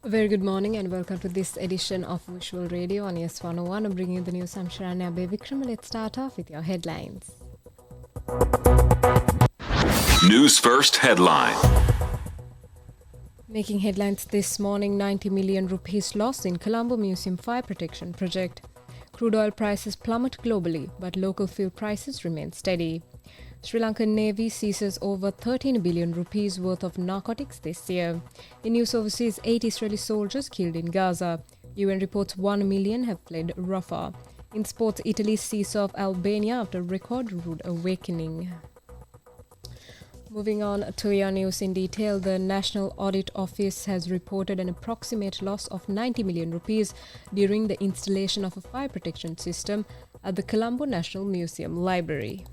A very good morning and welcome to this edition of Visual Radio on ES 101. I'm bringing you the news. I'm Sharanya Bevikram. Let's start off with your headlines. News First headline. Making headlines this morning, 90 million rupees loss in Colombo Museum fire protection project. Crude oil prices plummet globally, but local fuel prices remain steady. Sri Lankan Navy seizes over 13 billion rupees worth of narcotics this year. In news overseas, 8 Israeli soldiers killed in Gaza. UN reports 1 million have fled Rafah. In sports, Italy sees off Albania after record rude awakening. Moving on to your news in detail, the National Audit Office has reported an approximate loss of 90 million rupees during the installation of a fire protection system at the Colombo National Museum Library.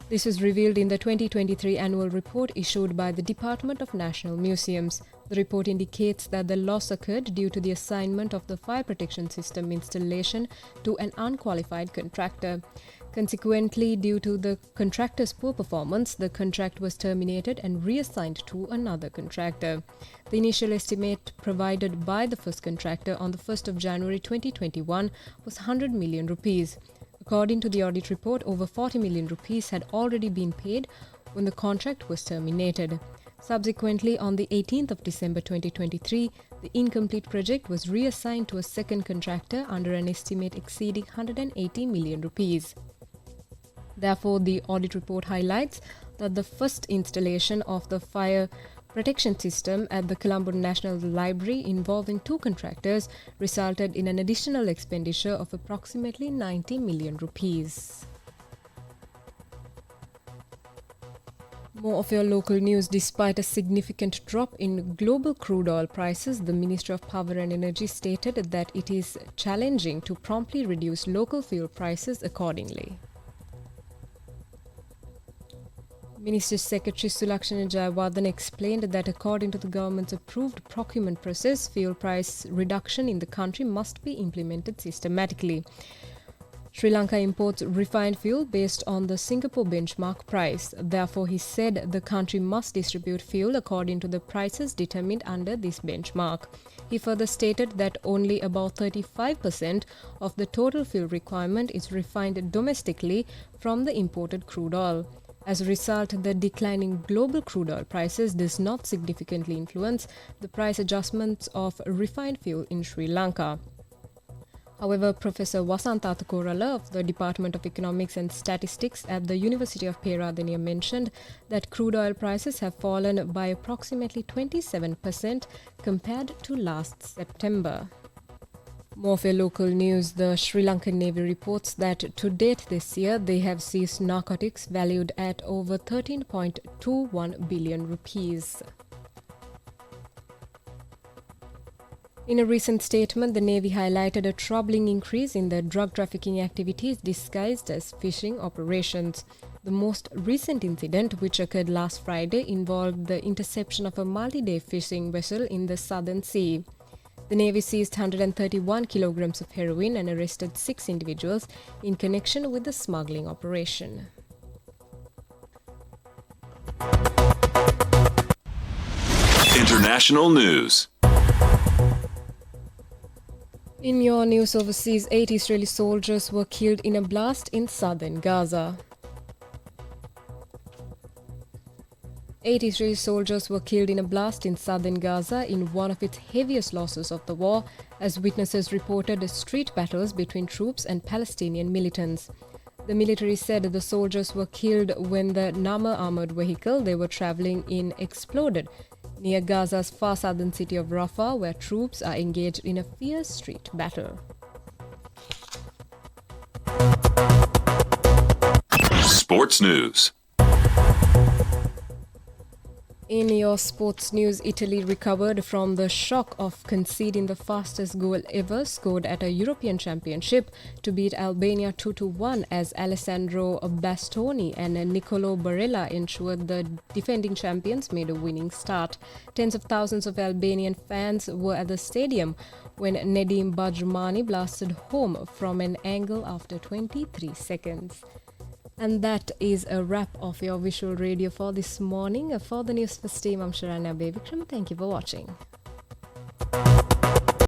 This was revealed in the 2023 annual report issued by the Department of National Museums. The report indicates that the loss occurred due to the assignment of the fire protection system installation to an unqualified contractor. Consequently, due to the contractor's poor performance, the contract was terminated and reassigned to another contractor. The initial estimate provided by the first contractor on the 1st of January 2021 was 100 million rupees. According to the audit report, over 40 million rupees had already been paid when the contract was terminated. Subsequently, on the 18th of December 2023, the incomplete project was reassigned to a second contractor under an estimate exceeding 180 million rupees. Therefore, the audit report highlights that the first installation of the fire protection system at the Colombo National Library involving 2 contractors resulted in an additional expenditure of approximately 90 million rupees. More of your local news. Despite a significant drop in global crude oil prices, the Ministry of Power and Energy stated that it is challenging to promptly reduce local fuel prices accordingly. Ministry Secretary Sulakshana Jayawardene explained that according to the government's approved procurement process, fuel price reduction in the country must be implemented systematically. Sri Lanka imports refined fuel based on the Singapore benchmark price. Therefore, he said the country must distribute fuel according to the prices determined under this benchmark. He further stated that only about 35% of the total fuel requirement is refined domestically from the imported crude oil. As a result, the declining global crude oil prices does not significantly influence the price adjustments of refined fuel in Sri Lanka. However, Professor Wasantha Korala of the Department of Economics and Statistics at the University of Peradeniya mentioned that crude oil prices have fallen by approximately 27% compared to last September. More of your local news. The Sri Lankan Navy reports that to date this year, they have seized narcotics valued at over 13.21 billion rupees. In a recent statement, the Navy highlighted a troubling increase in the drug trafficking activities disguised as fishing operations. The most recent incident, which occurred last Friday, involved the interception of a multi-day fishing vessel in the Southern Sea. The Navy seized 131 kilograms of heroin and arrested 6 individuals in connection with the smuggling operation. International news. In your news overseas, 8 Israeli soldiers were killed in a blast in southern Gaza. 8 Israeli soldiers were killed in a blast in southern Gaza in one of its heaviest losses of the war, as witnesses reported street battles between troops and Palestinian militants. The military said the soldiers were killed when the Namr armored vehicle they were traveling in exploded near Gaza's far southern city of Rafah, where troops are engaged in a fierce street battle. Sports news. In your sports news, Italy recovered from the shock of conceding the fastest goal ever scored at a European Championship to beat Albania 2-1 as Alessandro Bastoni and Nicolo Barella ensured the defending champions made a winning start. Tens of thousands of Albanian fans were at the stadium when Nedim Bajramani blasted home from an angle after 23 seconds. And that is a wrap of your visual radio for this morning. For the Newsfirst team, I'm Sharanya Bevikram. Thank you for watching.